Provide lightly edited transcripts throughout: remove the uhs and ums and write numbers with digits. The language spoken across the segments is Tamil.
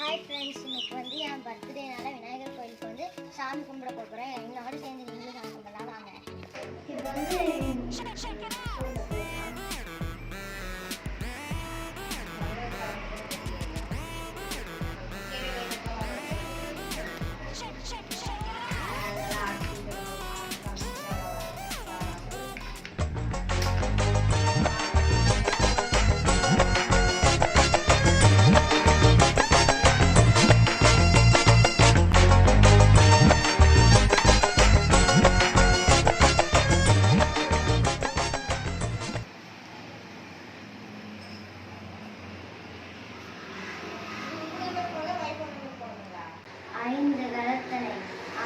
ஹாய் ஃப்ரெண்ட்ஸ், இன்னைக்கு வந்து என் பர்த்டேனால விநாயகர் கோயிலுக்கு வந்து சாமி கும்பிட போகிறேன். என்னோட சேர்ந்து நீங்களும் சாமி கும்பிடலாம் வாங்க. இப்போ வந்து ஐந்து கரத்தனை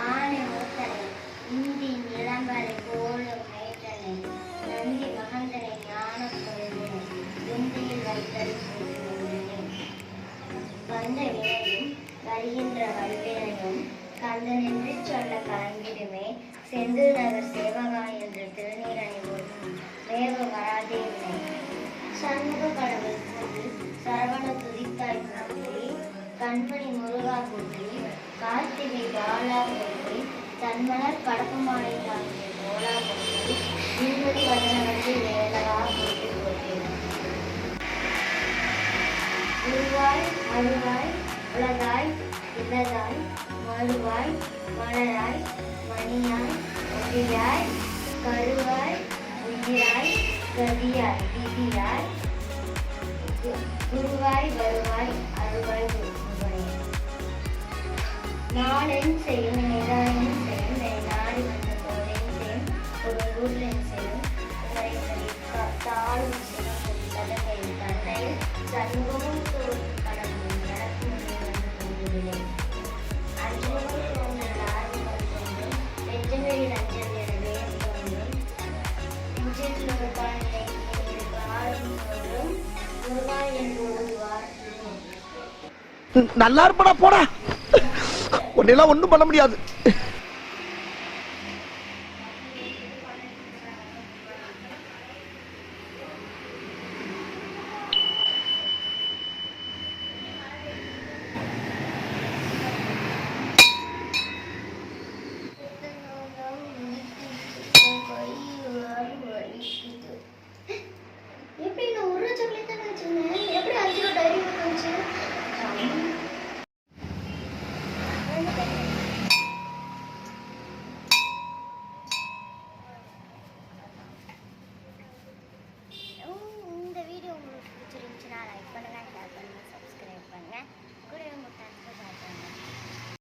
ஆணை மூத்தனை இந்தி நிலம்பரை போலும் மேற்றனை நந்தி மகந்தனை ஞான பொருளினை விந்தையில் வைத்தல் வந்த வினையும் வருகின்ற வல்வினையும் கந்தனின்றி சொல்ல கலங்கிடுமே செந்தில் நகர் சேவகா என்று திருநீரணி போதும் வேக வராதே வினை சண்முக கடவுள் போது சரவண துதித்தாய் போற்றி கண்மணி முருகா போற்றி கார்த்திகை பாலா போற்றி தன்மலர் கடப்புமாலை தாங்கிய போலா போற்றி நிம்மதி வதனவற்றி வேலவா போற்றி போற்றி உருவாய் அருவாய் உலகாய் இல்லதாய் மறுவாய் மலராய் மணியாய் ஒளியாய் கருவாய் உயிராய் கதியாய் விதியாய் குருவாய் வருவாய் அருவாய் நாளென் செய்யும் நிதானம் செய்யும் நாடி வந்த போதையும் செய்யும் ஒரு ஊரின் செய்யும் தாழும் செய்யும் கதகையில் தந்தையில் சண்முகமும் தோறும் கடவுள் நடக்கும் வந்து தோன்றுவில்லை அஞ்சலும் தோன்றல் ஆர்வங்கள் தோன்றும் நெஞ்சங்களில் அஞ்சல் என வேறு தோன்றும் நெஞ்சில் ஒரு பாடலை ஆடும் தோன்றும் முருகாய் என்று ஓடுவார் நல்லா இருப்படா போடா, உன்னெல்லாம் ஒண்ணும் பண்ண முடியாது.